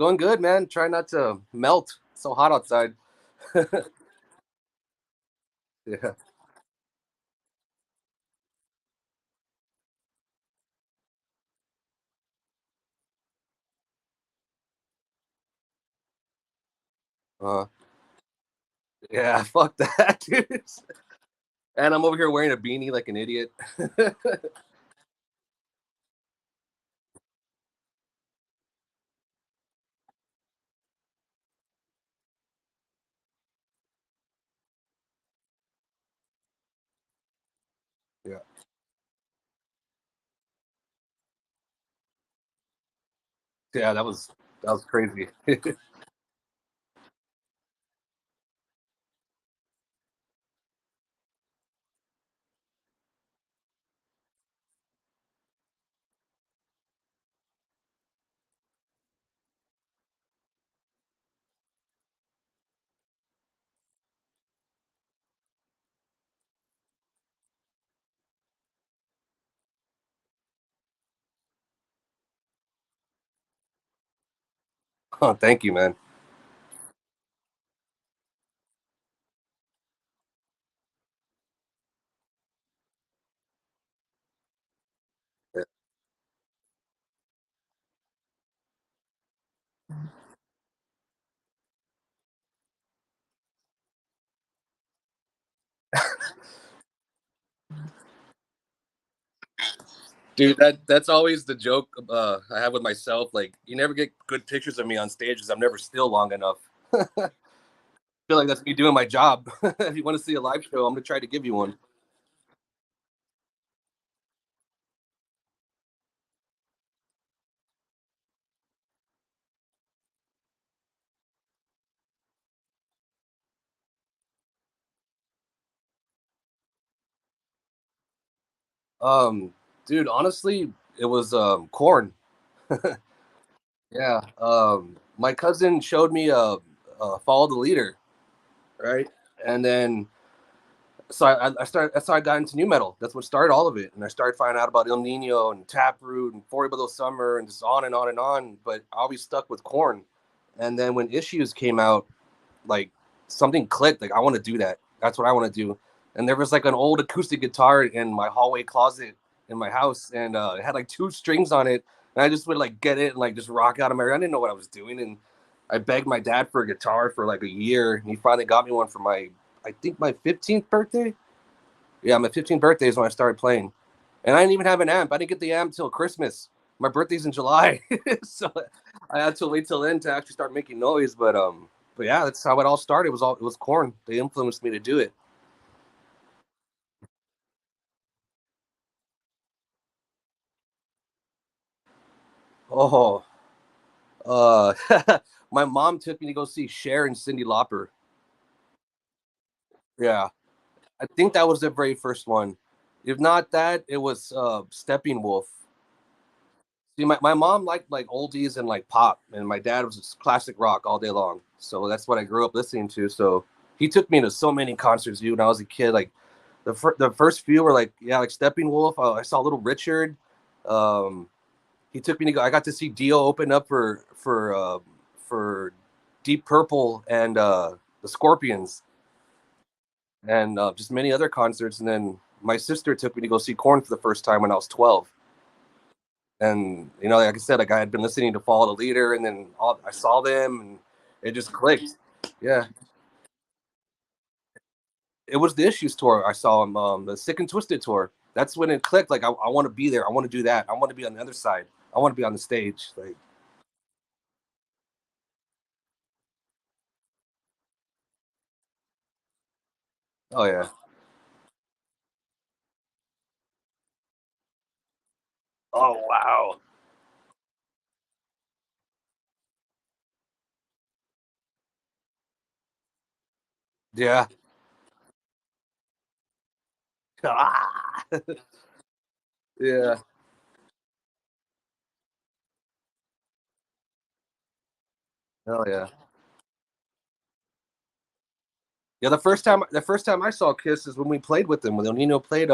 Going good, man. Try not to melt. It's so hot outside. Yeah. Uh, yeah, fuck that, dude. And I'm over here wearing a beanie like an idiot. Yeah. Yeah, that was crazy. Oh, thank you, man. Yeah. Dude, that's always the joke I have with myself. Like, you never get good pictures of me on stage because I'm never still long enough. I feel like that's me doing my job. If you want to see a live show, I'm gonna try to give you one. Um, Dude, honestly, it was corn. Yeah. My cousin showed me follow the leader, right? And then I started. That's how I got into new metal. That's what started all of it. And I started finding out about Ill Nino and Taproot and 40 Below Summer and just on and on and on. But I always stuck with corn. And then when Issues came out, like something clicked. Like I want to do that. That's what I want to do. And there was like an old acoustic guitar in my hallway closet in my house, and it had like two strings on it. And I just would like get it and like just rock out of my. I didn't know what I was doing, and I begged my dad for a guitar for like a year, and he finally got me one for I think my 15th birthday. Yeah, my 15th birthday is when I started playing, and I didn't even have an amp. I didn't get the amp till Christmas. My birthday's in July, so I had to wait till then to actually start making noise. But yeah, that's how it all started. It was corn. They influenced me to do it. Oh, uh, my mom took me to go see Cher and Cindy Lauper. Yeah, I think that was the very first one. If not that, it was Stepping Wolf. See, my mom liked like oldies and like pop, and my dad was just classic rock all day long. So that's what I grew up listening to. So he took me to so many concerts, dude, when I was a kid. Like the first few were like, yeah, like Stepping Wolf. I saw Little Richard. Um, he took me to go. I got to see Dio open up for Deep Purple and the Scorpions, and just many other concerts. And then my sister took me to go see Korn for the first time when I was 12. And like I said, like I had been listening to Follow the Leader, and then I saw them, and it just clicked. Yeah, it was the Issues tour. I saw him, the Sick and Twisted tour. That's when it clicked. Like I want to be there. I want to do that. I want to be on the other side. I want to be on the stage. Like, oh yeah. Oh wow. Yeah. Ah! Yeah. Oh yeah. Yeah. The first time I saw Kiss is when we played with them. When Nino played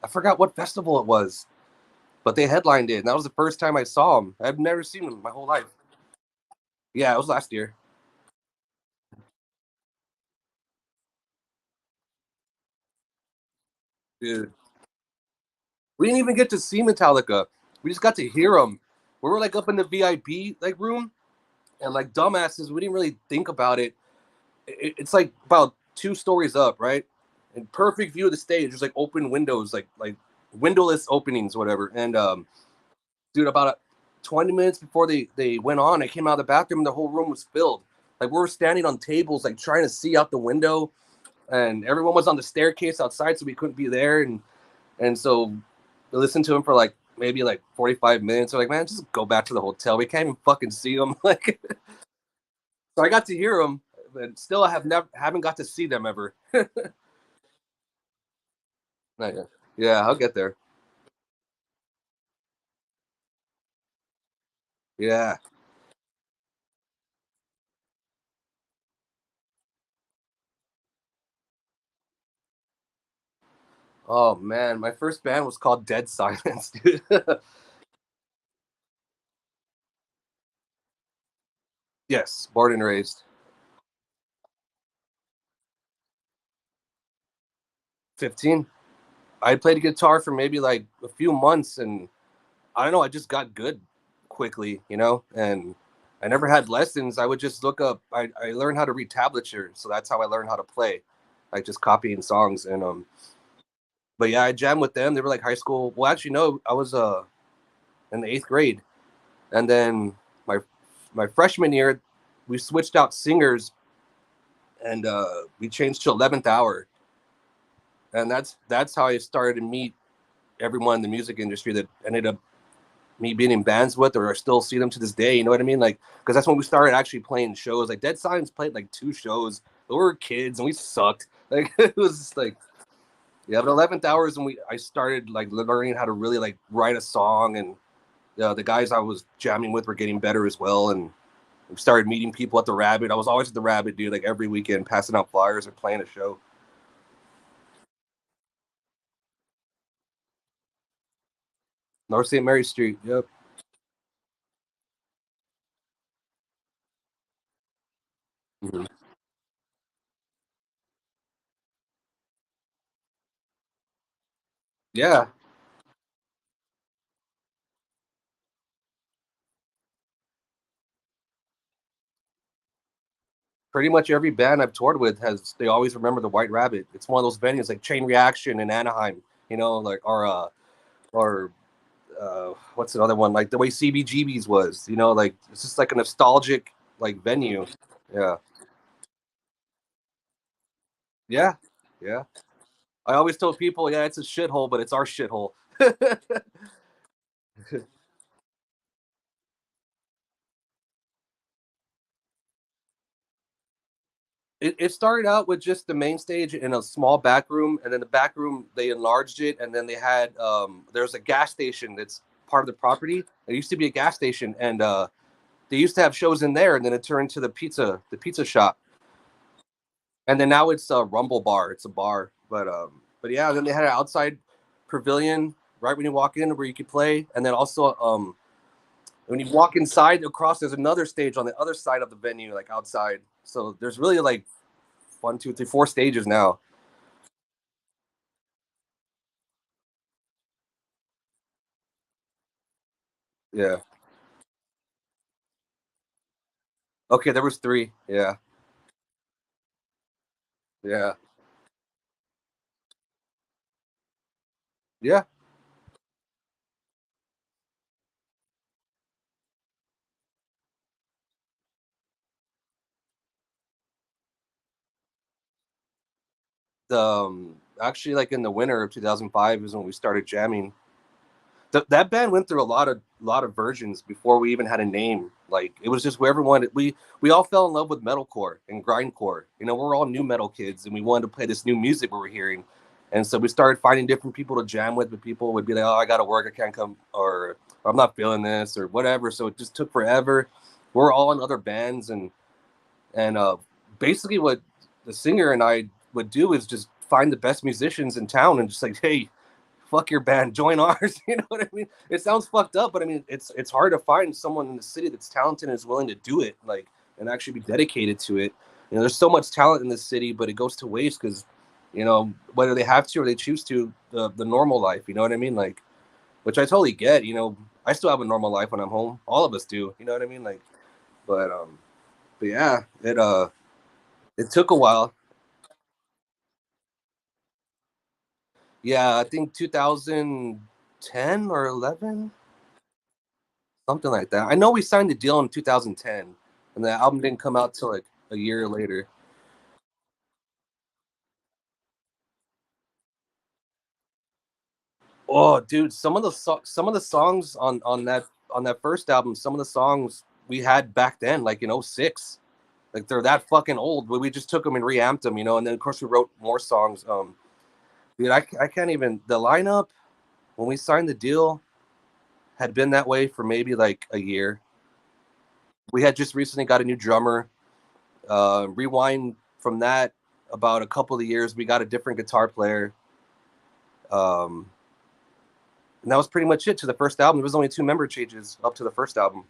I forgot what festival it was. but they headlined it, and that was the first time I saw them. I've never seen them my whole life. Yeah, it was last year. Dude, we didn't even get to see Metallica. We just got to hear them. We were like up in the VIP like room, and like dumbasses, we didn't really think about it. It's like about 2 stories up, right? And perfect view of the stage. There's like open windows, like windowless openings, whatever. And dude, about 20 minutes before they went on, I came out of the bathroom and the whole room was filled. Like we were standing on tables, like trying to see out the window, and everyone was on the staircase outside, so we couldn't be there. And so we listened to him for like maybe like 45 minutes. We're like, man, just go back to the hotel. We can't even fucking see him. Like, so I got to hear him, but still I haven't got to see them ever. Not yet. Yeah, I'll get there. Yeah. Oh man, my first band was called Dead Silence, dude. Yes, born and raised. 15. I played guitar for maybe like a few months, and I don't know, I just got good quickly, and I never had lessons. I would just look up. I learned how to read tablature, so that's how I learned how to play, like just copying songs. And but yeah, I jammed with them. They were like high school. Well, actually, no, I was in the 8th grade, and then my my freshman year, we switched out singers, and we changed to 11th Hour, and that's how I started to meet everyone in the music industry that ended up me being in bands with, or I still see them to this day. You know what I mean? Like, because that's when we started actually playing shows. Like Dead Silence played like 2 shows. We were kids and we sucked. Like it was just like, yeah. But 11th Hours, and I started like learning how to really like write a song, and the guys I was jamming with were getting better as well, and we started meeting people at the Rabbit. I was always at the Rabbit, dude. Like every weekend, passing out flyers or playing a show. North St. Mary Street. Yep. Mhm. Yeah. Pretty much every band I've toured with they always remember the White Rabbit. It's one of those venues like Chain Reaction in Anaheim, like or what's another one, like the way CBGB's was, like it's just like a nostalgic like venue. Yeah, yeah, yeah. I always tell people, yeah, it's a shithole, but it's our shithole. It started out with just the main stage in a small back room, and then the back room they enlarged it, and then they had there's a gas station that's part of the property. It used to be a gas station, and they used to have shows in there, and then it turned to the pizza shop, and then now it's a Rumble Bar. It's a bar, but yeah, then they had an outside pavilion right when you walk in where you could play, and then also when you walk inside across, there's another stage on the other side of the venue, like outside. So there's really like one, two, three, 4 stages now. Yeah. Okay, there was 3. Yeah. Yeah. Yeah. Actually, like in the winter of 2005 is when we started jamming. That band went through a lot of versions before we even had a name. Like it was just where everyone we all fell in love with metalcore and grindcore. We're all new metal kids, and we wanted to play this new music we were hearing. And so we started finding different people to jam with, but people would be like, "Oh, I got to work, I can't come," or "I'm not feeling this," or whatever. So it just took forever. We're all in other bands, and basically what the singer and I would do is just find the best musicians in town and just like, hey, fuck your band, join ours. You know what I mean? It sounds fucked up, but I mean, it's hard to find someone in the city that's talented and is willing to do it, like, and actually be dedicated to it. You know, there's so much talent in this city, but it goes to waste because, you know, whether they have to or they choose to, the normal life. You know what I mean? Like, which I totally get. You know, I still have a normal life when I'm home. All of us do. You know what I mean? Like, but yeah, it took a while. Yeah, I think 2010 or 11, something like that. I know we signed the deal in 2010, and the album didn't come out till like a year later. Oh, dude, some of the songs on that first album, some of the songs we had back then, like in '06, like they're that fucking old. But we just took them and reamped them, you know. And then of course we wrote more songs. Dude, I can't even. The lineup when we signed the deal had been that way for maybe like a year. We had just recently got a new drummer. Rewind from that about a couple of years, we got a different guitar player. Um, and that was pretty much it to the first album. There was only two member changes up to the first album.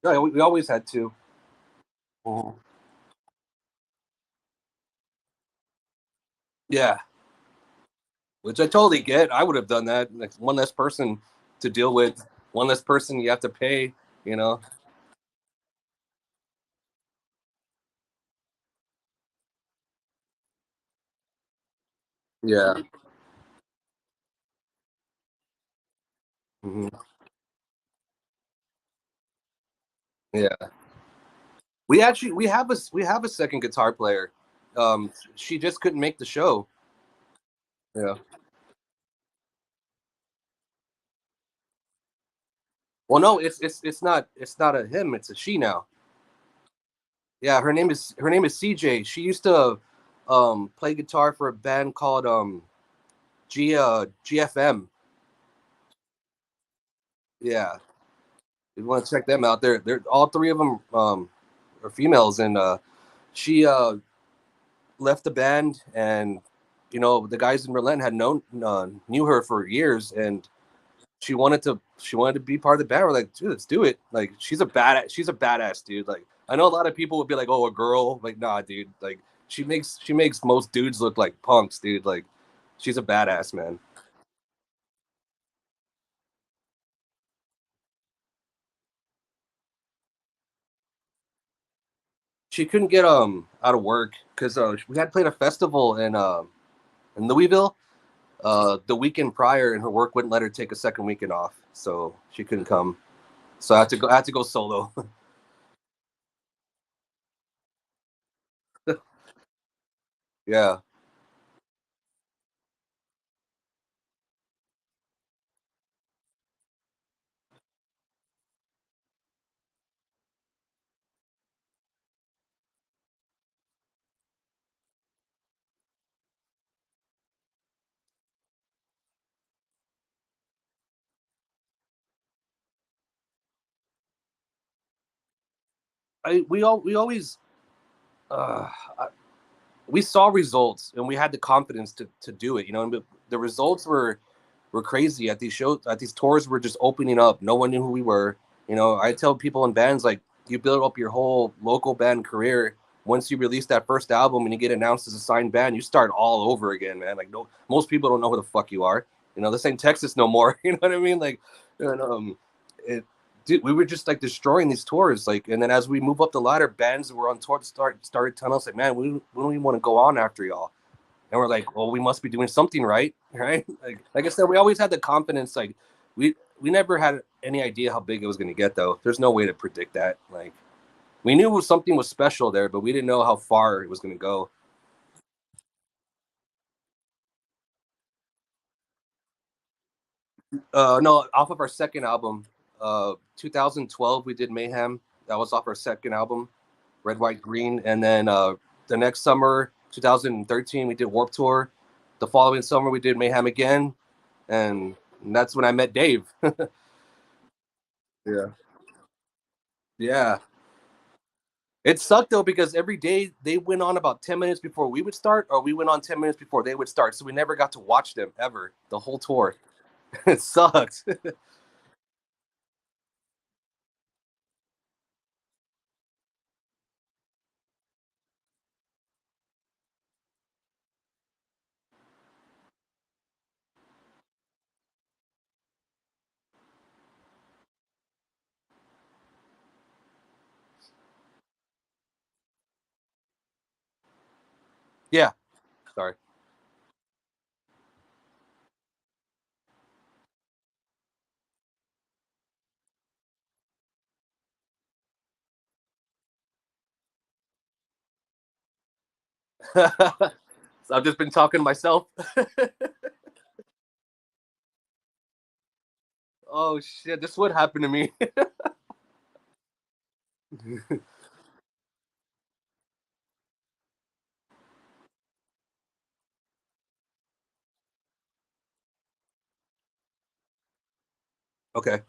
No, we always had two. Mhm. Yeah, which I totally get. I would have done that. Like one less person to deal with, one less person you have to pay. You know. Yeah. Hmm. Yeah. We have a second guitar player. She just couldn't make the show. Yeah. Well, no, it's not a him. It's a she now. Yeah, her name is CJ. She used to play guitar for a band called GFM. Yeah, you want to check them out. They're all three of them are females, and she left the band, and you know the guys in Relent had known knew her for years, and she wanted to be part of the band. We're like, dude, let's do it. Like she's a badass dude. Like I know a lot of people would be like, oh, a girl. Like nah, dude. Like she makes most dudes look like punks, dude. Like she's a badass, man. She couldn't get out of work because we had played a festival in Louisville the weekend prior, and her work wouldn't let her take a second weekend off, so she couldn't come. So I had to go solo. Yeah, we always uh, we saw results and we had the confidence to do it. You know, and the results were crazy at these shows, at these tours. Were just opening up. No one knew who we were. You know, I tell people in bands like you build up your whole local band career. Once you release that first album and you get announced as a signed band, you start all over again, man. Like no, most people don't know who the fuck you are. You know, this ain't Texas no more. You know what I mean? Like, and, it, dude, we were just like destroying these tours. Like, and then as we move up the ladder, bands that were on tour started telling us like, man, we don't even want to go on after y'all. And we're like, well, we must be doing something right, right? Like I said, we always had the confidence. Like we never had any idea how big it was going to get, though. There's no way to predict that. Like we knew something was special there, but we didn't know how far it was going to go. No, off of our second album, 2012, we did Mayhem. That was off our second album, Red, White, Green, and then the next summer, 2013, we did Warp Tour. The following summer, we did Mayhem again, and that's when I met Dave. Yeah. Yeah. It sucked though because every day they went on about 10 minutes before we would start, or we went on 10 minutes before they would start. So we never got to watch them ever the whole tour. It sucked. Yeah. Sorry. So I've just been talking to myself. Oh shit, this would happen to me. Okay.